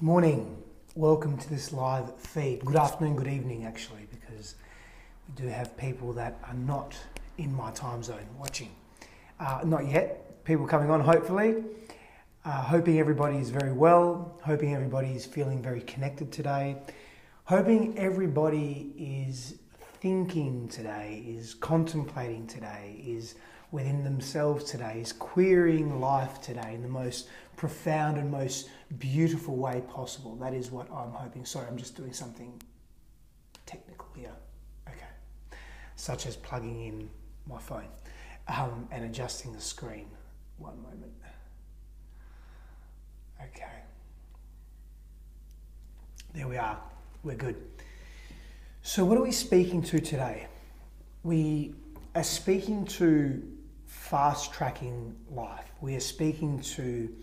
Morning. Welcome to this live feed. Good afternoon, good evening actually, because we do have people that are not in my time zone watching. Not yet. People coming on hopefully. Hoping everybody is very well. Hoping everybody is feeling very connected today. Hoping everybody is thinking today, is contemplating today, is within themselves today, is querying life today in the most profound and most beautiful way possible. That is what I'm hoping. Sorry, I'm just doing something technical here. Okay. Such as plugging in my phone and adjusting the screen. One moment. Okay. There we are. We're good. So what are we speaking to today? We are speaking to fast-tracking life. We are speaking to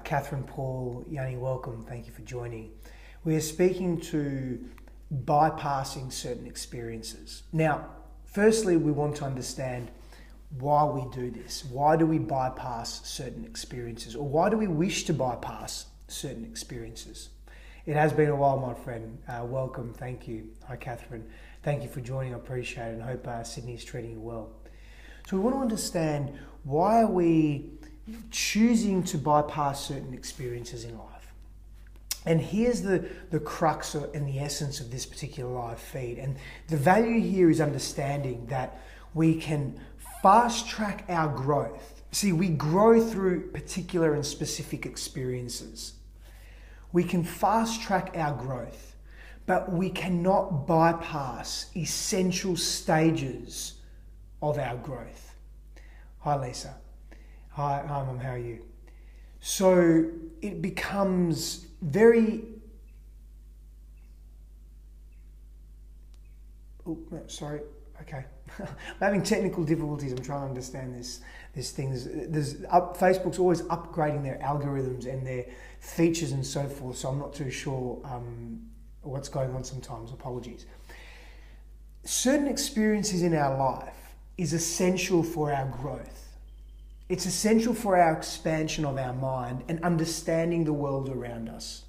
Catherine, Paul, Yanni, welcome. Thank you for joining. We are speaking to bypassing certain experiences. Now, firstly, we want to understand why we do this. Why do we bypass certain experiences? Or why do we wish to bypass certain experiences? It has been a while, my friend. Welcome. Thank you. Hi, Catherine. Thank you for joining. I appreciate it and hope Sydney is treating you well. So we want to understand, why are we choosing to bypass certain experiences in life? And here's the crux and the essence of this particular live feed. And the value here is understanding that we can fast track our growth. See, we grow through particular and specific experiences. We can fast track our growth, but we cannot bypass essential stages of our growth. Hi, Lisa. Hi, Mum, how are you? So it becomes very... Oh, no, sorry. Okay. I'm having technical difficulties. I'm trying to understand this thing. Facebook's always upgrading their algorithms and their features and so forth, so I'm not too sure what's going on sometimes. Apologies. Certain experiences in our life is essential for our growth. It's essential for our expansion of our mind and understanding the world around us.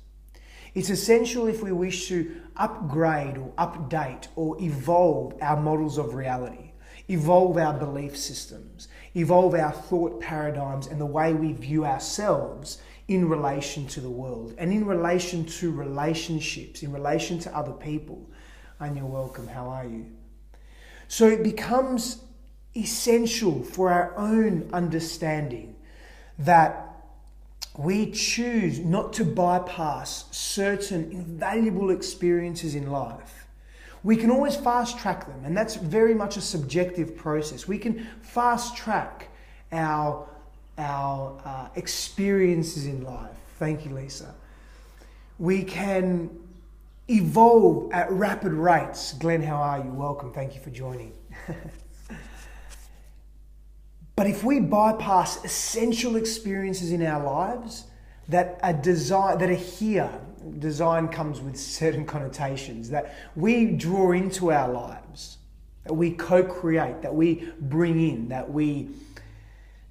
It's essential if we wish to upgrade or update or evolve our models of reality, evolve our belief systems, evolve our thought paradigms and the way we view ourselves in relation to the world and in relation to relationships, in relation to other people. And you're welcome. How are you? So it becomes essential for our own understanding that we choose not to bypass certain invaluable experiences in life. We can always fast track them, and that's very much a subjective process. We can fast track our experiences in life. Thank you, Lisa. We can evolve at rapid rates. Glenn, how are you? Welcome. Thank you for joining. But if we bypass essential experiences in our lives that are here, design comes with certain connotations, that we draw into our lives, that we co-create, that we bring in, that we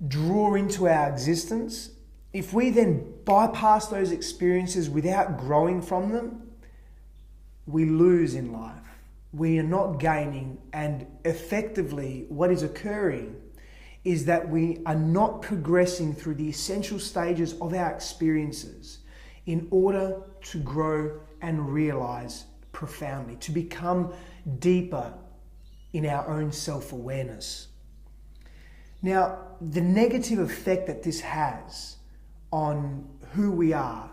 draw into our existence, if we then bypass those experiences without growing from them, we lose in life. We are not gaining, and effectively what is occurring is that we are not progressing through the essential stages of our experiences in order to grow and realize profoundly, to become deeper in our own self-awareness. Now, the negative effect that this has on who we are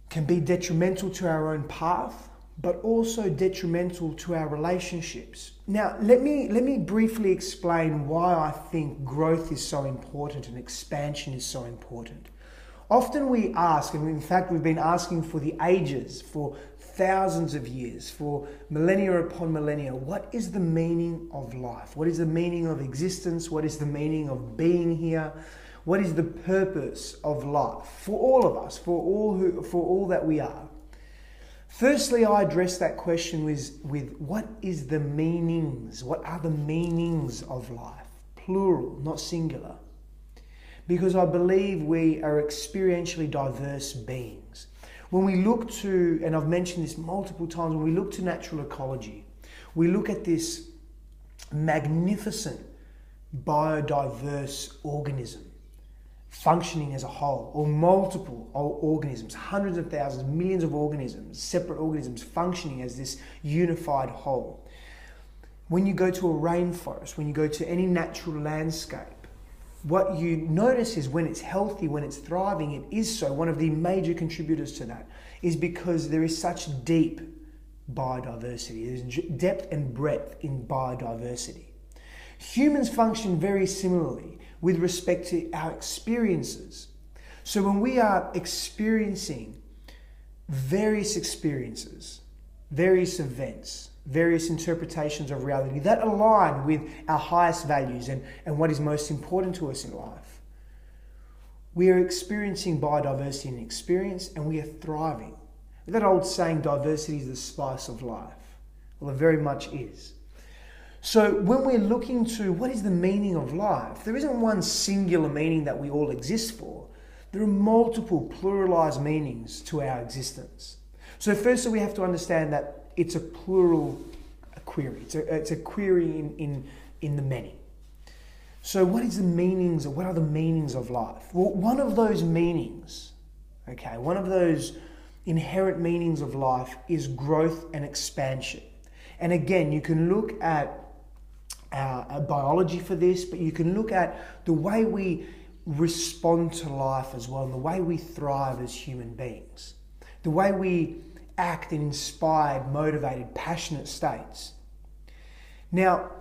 can be detrimental to our own path, but also detrimental to our relationships. Now, let me briefly explain why I think growth is so important and expansion is so important. Often we ask, and in fact we've been asking for the ages, for thousands of years, for millennia upon millennia, what is the meaning of life? What is the meaning of existence? What is the meaning of being here? What is the purpose of life for all of us, for all that we are? Firstly, I address that question with what is the meanings? What are the meanings of life? Plural, not singular. because I believe we are experientially diverse beings. When we look to, and I've mentioned this multiple times, when we look to natural ecology, we look at this magnificent biodiverse organism functioning as a whole, or multiple organisms, hundreds of thousands, millions of organisms, separate organisms functioning as this unified whole. When you go to a rainforest, when you go to any natural landscape, what you notice is when it's healthy, when it's thriving, it is so. One of the major contributors to that is because there is such deep biodiversity. There's depth and breadth in biodiversity. Humans function very similarly with respect to our experiences. So when we are experiencing various experiences, various events, various interpretations of reality that align with our highest values and what is most important to us in life, we are experiencing biodiversity in experience, and we are thriving. That old saying, diversity is the spice of life. Well, it very much is. So when we're looking to what is the meaning of life, there isn't one singular meaning that we all exist for. There are multiple pluralized meanings to our existence. So firstly, we have to understand that it's a plural query. It's a query in the many. So what are the meanings of life? Well, one of those meanings, one of those inherent meanings of life is growth and expansion. And again, you can look at our biology for this, but you can look at the way we respond to life as well, and the way we thrive as human beings, the way we act in inspired, motivated, passionate states. Now,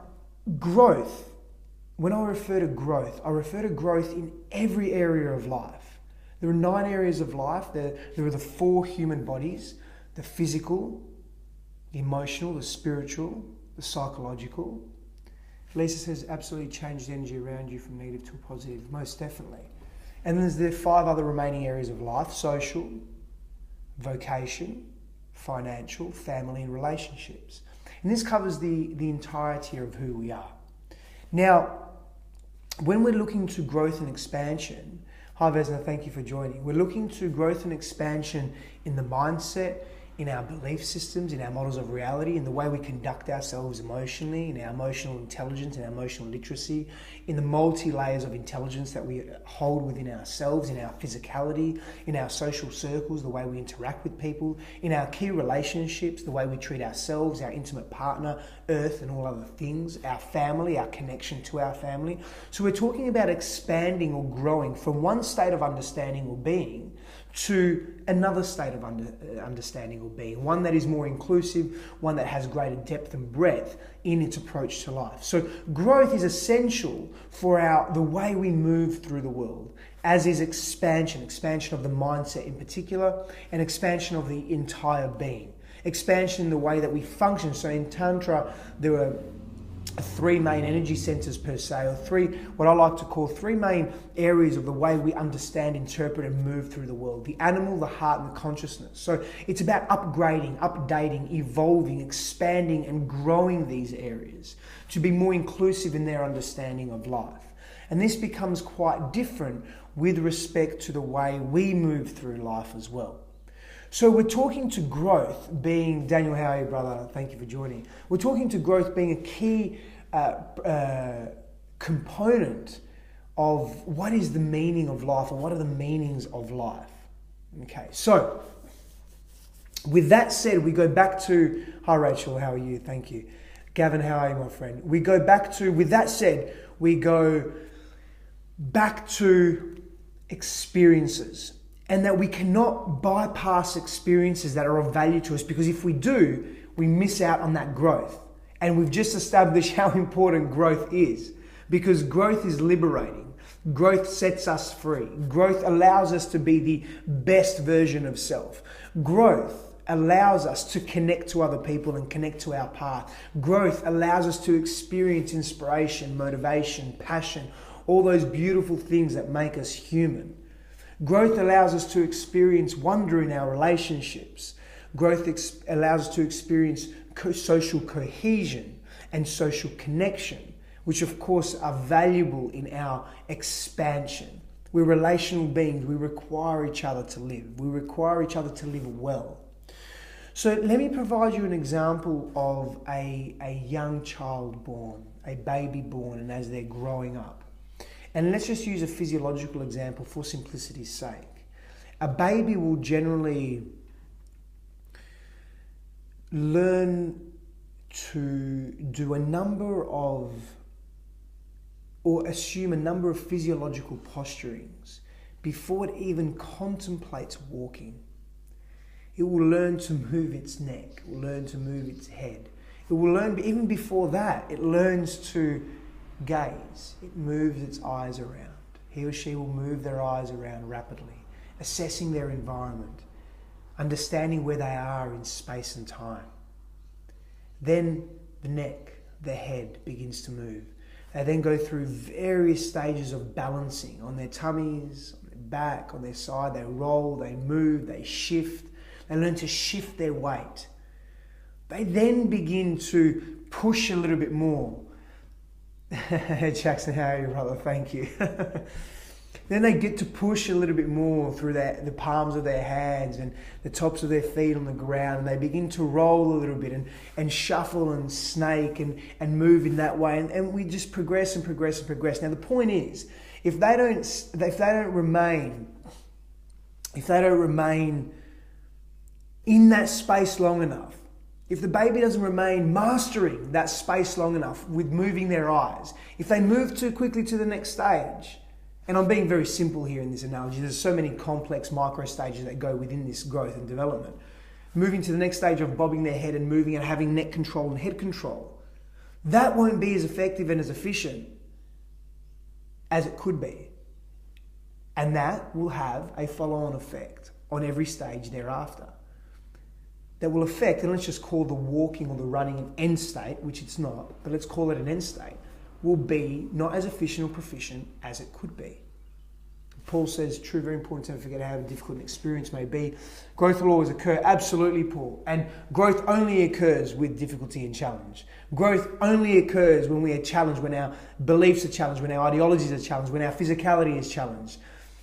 growth, when I refer to growth in every area of life. There are 9 areas of life. There are the 4 human bodies: the physical, the emotional, the spiritual, the psychological. Lisa says, absolutely change the energy around you from negative to positive. Most definitely. And then there's the 5 other remaining areas of life: social, vocation, financial, family, and relationships. And this covers the entirety of who we are. Now, when we're looking to growth and expansion, hi Vesna, thank you for joining. We're looking to growth and expansion in the mindset, in our belief systems, in our models of reality, in the way we conduct ourselves emotionally, in our emotional intelligence, in our emotional literacy, in the multi-layers of intelligence that we hold within ourselves, in our physicality, in our social circles, the way we interact with people, in our key relationships, the way we treat ourselves, our intimate partner, earth, and all other things, our family, our connection to our family. So we're talking about expanding or growing from one state of understanding or being to another state of understanding or being, one that is more inclusive, one that has greater depth and breadth in its approach to life. So growth is essential for the way we move through the world, as is expansion of the mindset in particular, and expansion of the entire being. Expansion in the way that we function. So in Tantra, there are 3 main energy centers per se, or what I like to call 3 main areas of the way we understand, interpret, and move through the world: the animal, the heart, and the consciousness. So it's about upgrading, updating, evolving, expanding, and growing these areas to be more inclusive in their understanding of life. And this becomes quite different with respect to the way we move through life as well. So we're talking to growth being, Daniel, how are you, brother? Thank you for joining. We're talking to growth being a key component of what is the meaning of life, or what are the meanings of life. Okay, so with that said, we go back to, hi Rachel, how are you? Thank you. Gavin, how are you, my friend? We go back to, with that said, we go back to experiences. And that we cannot bypass experiences that are of value to us, because if we do, we miss out on that growth. And we've just established how important growth is, because growth is liberating. Growth sets us free. Growth allows us to be the best version of self. Growth allows us to connect to other people and connect to our path. Growth allows us to experience inspiration, motivation, passion, all those beautiful things that make us human. Growth allows us to experience wonder in our relationships. Growth allows us to experience social cohesion and social connection, which of course are valuable in our expansion. We're relational beings. We require each other to live. We require each other to live well. So let me provide you an example of a young child born, a baby born, and as they're growing up. And let's just use a physiological example for simplicity's sake. A baby will generally learn to do a number of, or assume a number of physiological posturings before it even contemplates walking. It will learn to move its neck, it will learn to move its head. It will learn, even before that, it learns to gaze. It moves its eyes around. He or she will move their eyes around rapidly, assessing their environment, understanding where they are in space and time. Then the neck, the head begins to move. They then go through various stages of balancing on their tummies, on their back, on their side. They roll, they move, they shift. They learn to shift their weight. They then begin to push a little bit more. Jackson, how are you, brother? Thank you. Then they get to push a little bit more through the palms of their hands and the tops of their feet on the ground, and they begin to roll a little bit and shuffle and snake and move in that way, and we just progress and progress and progress. Now the point is, if they don't remain in that space long enough, if the baby doesn't remain mastering that space long enough with moving their eyes, if they move too quickly to the next stage, and I'm being very simple here in this analogy, there's so many complex micro stages that go within this growth and development. Moving to the next stage of bobbing their head and moving and having neck control and head control, that won't be as effective and as efficient as it could be. And that will have a follow-on effect on every stage thereafter. That will affect, and let's just call the walking or the running an end state, which it's not, but let's call it an end state, will be not as efficient or proficient as it could be. Paul says, true, very important to never forget how difficult an experience may be. Growth will always occur. Absolutely, Paul. And growth only occurs with difficulty and challenge. Growth only occurs when we are challenged, when our beliefs are challenged, when our ideologies are challenged, when our physicality is challenged.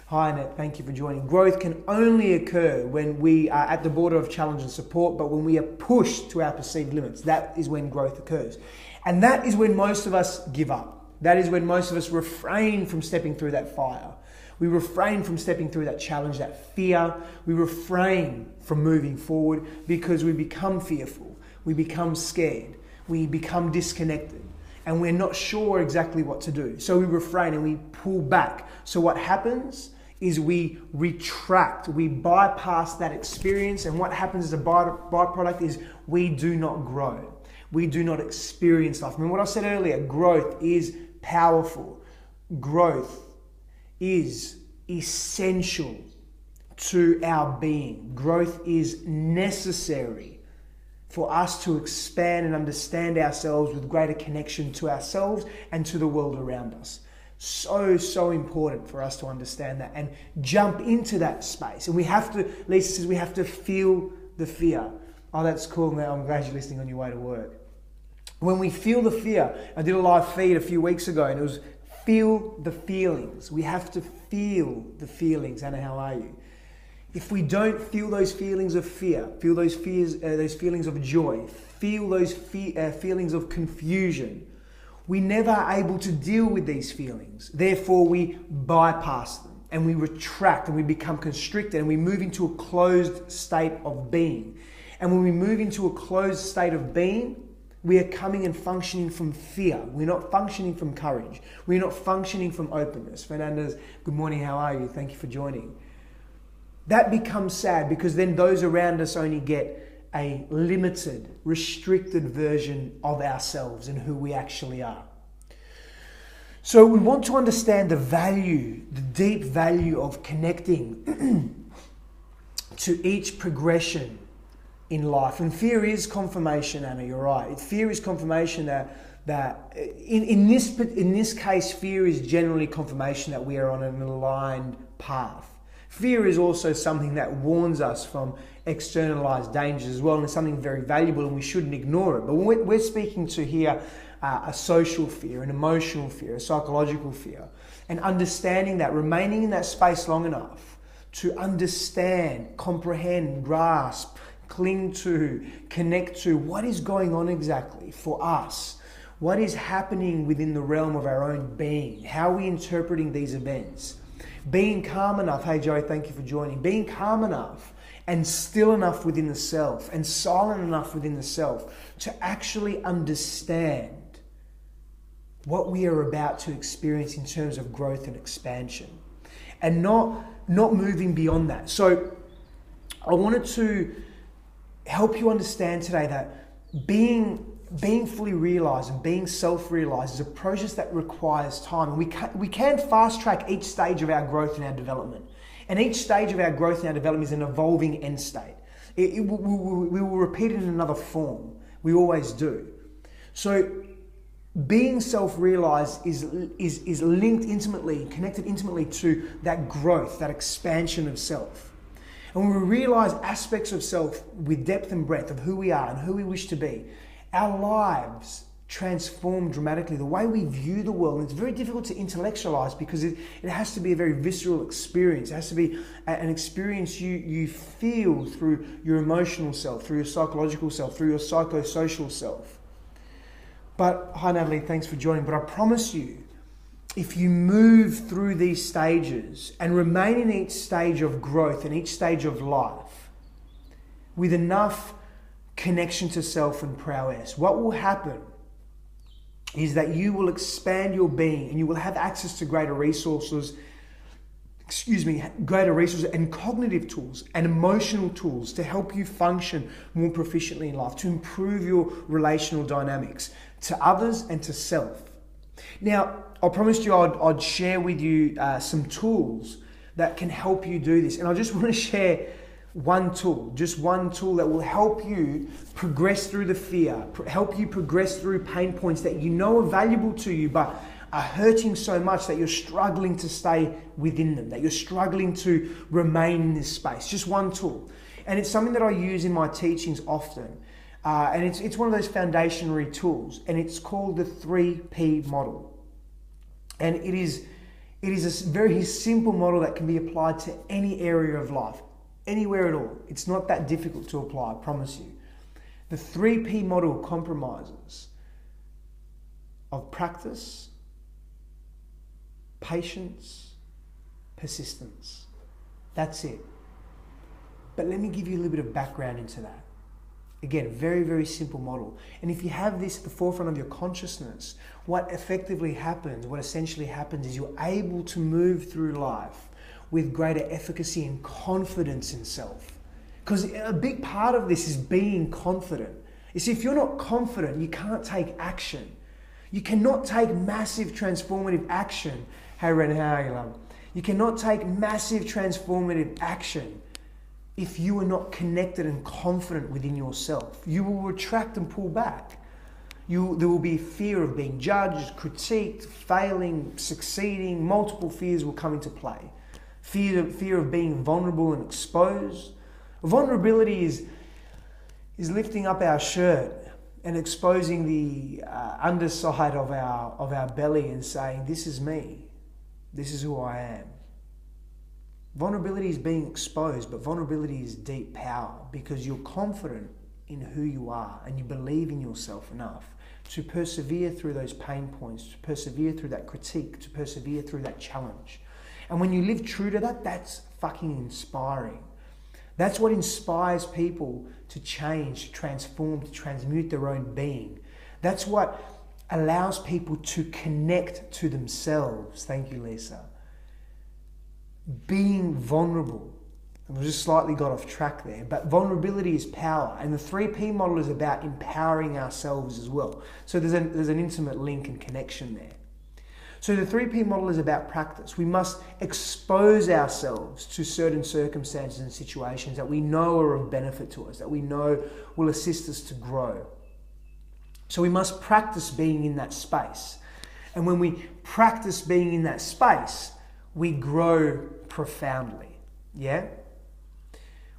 Hi, Annette. Thank you for joining. Growth can only occur when we are at the border of challenge and support, but when we are pushed to our perceived limits, that is when growth occurs. And that is when most of us give up. That is when most of us refrain from stepping through that fire. We refrain from stepping through that challenge, that fear. We refrain from moving forward because we become fearful. We become scared. We become disconnected. And we're not sure exactly what to do. So we refrain and we pull back. So what happens is we retract. We bypass that experience. And what happens as a byproduct is we do not grow. We do not experience life. I mean, what I said earlier, growth is powerful. Growth is essential to our being. Growth is necessary for us to expand and understand ourselves with greater connection to ourselves and to the world around us. So important for us to understand that and jump into that space. And we have to, Lisa says, we have to feel the fear. Oh, that's cool, man. I'm glad you're listening on your way to work. When we feel the fear, I did a live feed a few weeks ago and it was feel the feelings. We have to feel the feelings. Anna, how are you? If we don't feel those feelings of fear, feel those feelings of joy, feel those feelings of confusion, we never are able to deal with these feelings. Therefore, we bypass them and we retract and we become constricted and we move into a closed state of being. And when we move into a closed state of being, we are coming and functioning from fear. We're not functioning from courage. We're not functioning from openness. Fernandez, good morning, how are you? Thank you for joining. That becomes sad because then those around us only get a limited, restricted version of ourselves and who we actually are. So we want to understand the value, the deep value of connecting to each progression in life. And fear is confirmation, Anna, you're right. Fear is confirmation that in this case, fear is generally confirmation that we are on an aligned path. Fear is also something that warns us from externalized dangers as well, and it's something very valuable and we shouldn't ignore it. But what we're speaking to here a social fear, an emotional fear, a psychological fear, and understanding that, remaining in that space long enough to understand, comprehend, grasp, cling to, connect to what is going on exactly for us. What is happening within the realm of our own being? How are we interpreting these events? Being calm enough, hey Joey, thank you for joining. Being calm enough and still enough within the self and silent enough within the self to actually understand what we are about to experience in terms of growth and expansion, and not moving beyond that. So I wanted to help you understand today that being fully realized and being self-realized is a process that requires time. And we can fast track each stage of our growth and our development. And each stage of our growth and our development is an evolving end state. We will repeat it in another form. We always do. So being self-realized is linked intimately, connected intimately to that growth, that expansion of self. And when we realize aspects of self with depth and breadth of who we are and who we wish to be, our lives transform dramatically. The way we view the world, and it's very difficult to intellectualize because it has to be a very visceral experience. It has to be an experience you feel through your emotional self, through your psychological self, through your psychosocial self. But, hi Natalie, thanks for joining. But I promise you, if you move through these stages and remain in each stage of growth and each stage of life with enough connection to self and prowess, what will happen is that you will expand your being and you will have access to greater resources and cognitive tools and emotional tools to help you function more proficiently in life, to improve your relational dynamics to others and to self. Now, I promised you I'd share with you some tools that can help you do this. And I just want to share just one tool that will help you progress through the fear, help you progress through pain points that you know are valuable to you, but are hurting so much that you're struggling to stay within them, that you're struggling to remain in this space. Just one tool. And it's something that I use in my teachings often. And it's one of those foundational tools, and it's called the 3P model. And it is a very simple model that can be applied to any area of life, anywhere at all. It's not that difficult to apply, I promise you. The 3P model compromises of practice, patience, persistence. That's it. But let me give you a little bit of background into that. Again, very, very simple model. And if you have this at the forefront of your consciousness, what essentially happens is you're able to move through life with greater efficacy and confidence in self. Because a big part of this is being confident. You see, if you're not confident, you can't take action. You cannot take massive transformative action. Hey Ren, how are you, love? You cannot take massive transformative action if you are not connected and confident within yourself. You will retract and pull back. There will be fear of being judged, critiqued, failing, succeeding. Multiple fears will come into play. Fear of being vulnerable and exposed. Vulnerability is lifting up our shirt and exposing the underside of our belly and saying, this is me. This is who I am. Vulnerability is being exposed, but vulnerability is deep power because you're confident in who you are and you believe in yourself enough to persevere through those pain points, to persevere through that critique, to persevere through that challenge. And when you live true to that, that's fucking inspiring. That's what inspires people to change, to transform, to transmute their own being. That's what allows people to connect to themselves. Thank you, Lisa. Being vulnerable. And we just slightly got off track there, but vulnerability is power. And the 3P model is about empowering ourselves as well. So there's an intimate link and connection there. So the 3P model is about practice. We must expose ourselves to certain circumstances and situations that we know are of benefit to us, that we know will assist us to grow. So we must practice being in that space. And when we practice being in that space, we grow profoundly. Yeah?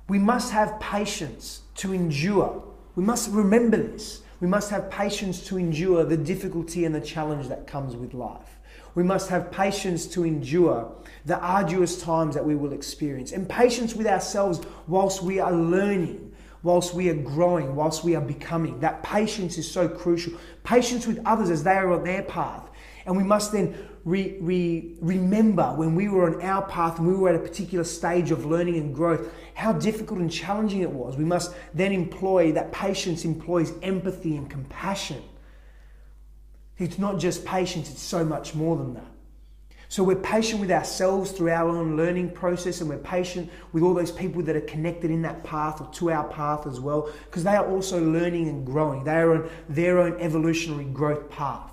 We must have patience to endure. We must remember this. We must have patience to endure the difficulty and the challenge that comes with life. We must have patience to endure the arduous times that we will experience, and patience with ourselves whilst we are learning, whilst we are growing, whilst we are becoming. That patience is so crucial. Patience with others as they are on their path. And we must then remember when we were on our path and we were at a particular stage of learning and growth, how difficult and challenging it was. We must then employ that patience employs empathy and compassion. It's not just patience, it's so much more than that. So we're patient with ourselves through our own learning process, and we're patient with all those people that are connected in that path or to our path as well, because they are also learning and growing. They are on their own evolutionary growth path.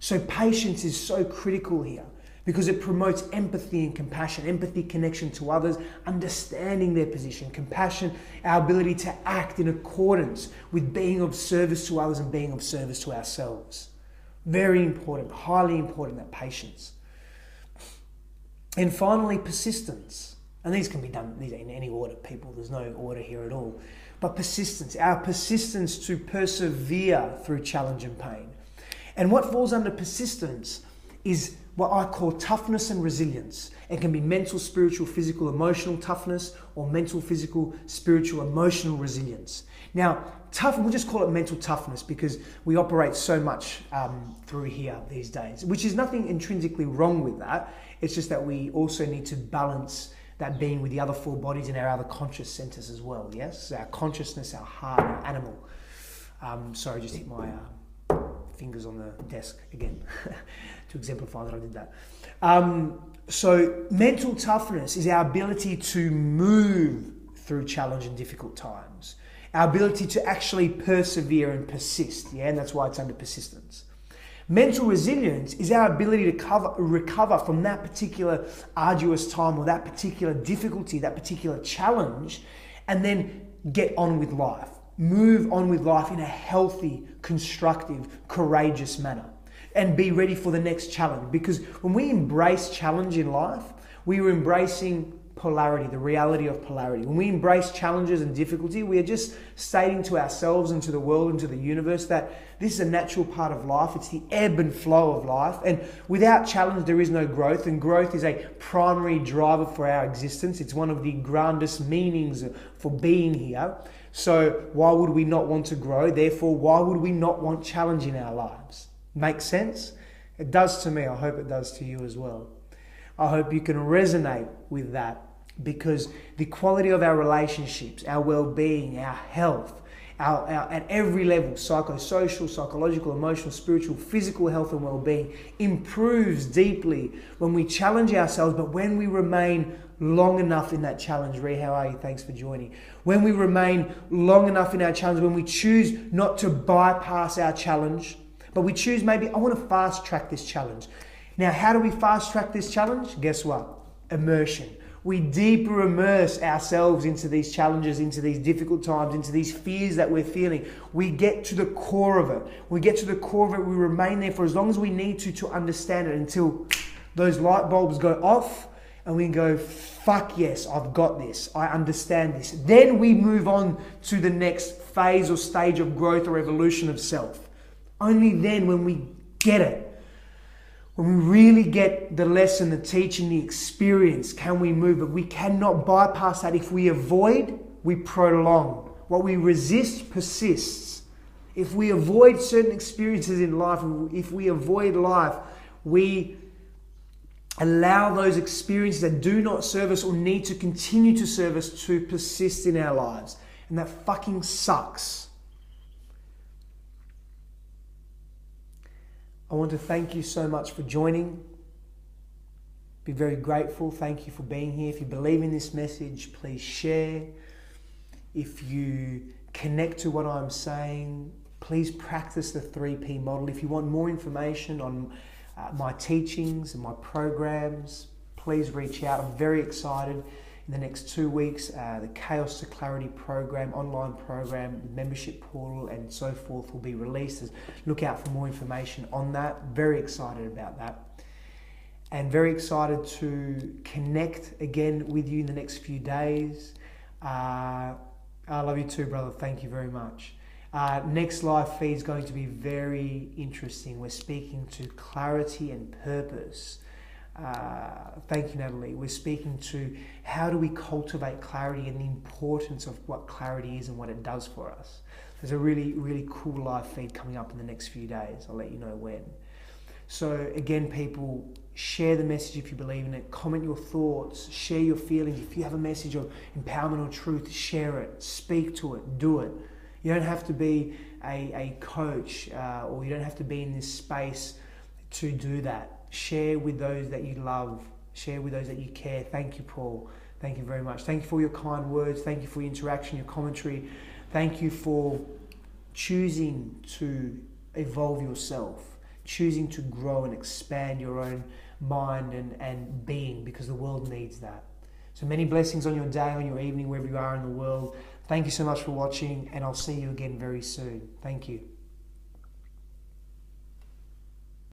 So patience is so critical here because it promotes empathy and compassion, empathy, connection to others, understanding their position, compassion, our ability to act in accordance with being of service to others and being of service to ourselves. Very important, highly important, that patience. And finally, persistence. And these can be done in any order, people. There's no order here at all. But persistence, our persistence to persevere through challenge and pain. And what falls under persistence is what I call toughness and resilience. It can be mental, spiritual, physical, emotional toughness, or mental, physical, spiritual, emotional resilience. Now, we'll just call it mental toughness because we operate so much through here these days, which is nothing intrinsically wrong with that. It's just that we also need to balance that being with the other four bodies and our other conscious centers as well, yes? Our consciousness, our heart, our animal. Sorry, just hit my fingers on the desk again to exemplify that I did that. So mental toughness is our ability to move through challenge and difficult times. Our ability to actually persevere and persist, yeah, and that's why it's under persistence. Mental resilience is our ability to recover from that particular arduous time or that particular difficulty, that particular challenge, and then get on with life. Move on with life in a healthy, constructive, courageous manner and be ready for the next challenge. Because when we embrace challenge in life, we are embracing polarity, the reality of polarity. When we embrace challenges and difficulty, we are just stating to ourselves and to the world and to the universe that this is a natural part of life. It's the ebb and flow of life. And without challenge, there is no growth. And growth is a primary driver for our existence. It's one of the grandest meanings for being here. So why would we not want to grow? Therefore, why would we not want challenge in our lives? Make sense? It does to me. I hope it does to you as well. I hope you can resonate with that, because the quality of our relationships, our well-being, our health, our at every level, psychosocial, psychological, emotional, spiritual, physical health and well-being improves deeply when we challenge ourselves, but when we remain long enough in that challenge. Ree, how are you? Thanks for joining. When we remain long enough in our challenge, when we choose not to bypass our challenge, but we choose maybe, I want to fast track this challenge. Now, how do we fast track this challenge? Guess what? Immersion. We deeper immerse ourselves into these challenges, into these difficult times, into these fears that we're feeling. We get to the core of it. We get to the core of it. We remain there for as long as we need to understand it until those light bulbs go off and we go, fuck yes, I've got this. I understand this. Then we move on to the next phase or stage of growth or evolution of self. Only then, when we get it, when we really get the lesson, the teaching, the experience, can we move. But we cannot bypass that. If we avoid, we prolong. What we resist persists. If we avoid certain experiences in life, if we avoid life, we allow those experiences that do not serve us or need to continue to serve us to persist in our lives. And that fucking sucks. I want to thank you so much for joining. Be very grateful. Thank you for being here. If you believe in this message, please share. If you connect to what I'm saying, please practice the 3P model. If you want more information on my teachings and my programs, please reach out. I'm very excited. In the next 2 weeks, the Chaos to Clarity program, online program, membership portal, and so forth will be released. Look out for more information on that. Very excited about that. And very excited to connect again with you in the next few days. I love you too, brother. Thank you very much. Next live feed is going to be very interesting. We're speaking to clarity and purpose. Thank you, Natalie. We're speaking to how do we cultivate clarity and the importance of what clarity is and what it does for us. There's a really, really cool live feed coming up in the next few days. I'll let you know when. So again, people, share the message if you believe in it. Comment your thoughts. Share your feelings. If you have a message of empowerment or truth, share it. Speak to it. Do it. You don't have to be a coach or you don't have to be in this space to do that. Share with those that you love. Share with those that you care. Thank you, Paul. Thank you very much. Thank you for your kind words. Thank you for your interaction, your commentary. Thank you for choosing to evolve yourself, choosing to grow and expand your own mind and being, because the world needs that. So many blessings on your day, on your evening, wherever you are in the world. Thank you so much for watching, and I'll see you again very soon. Thank you.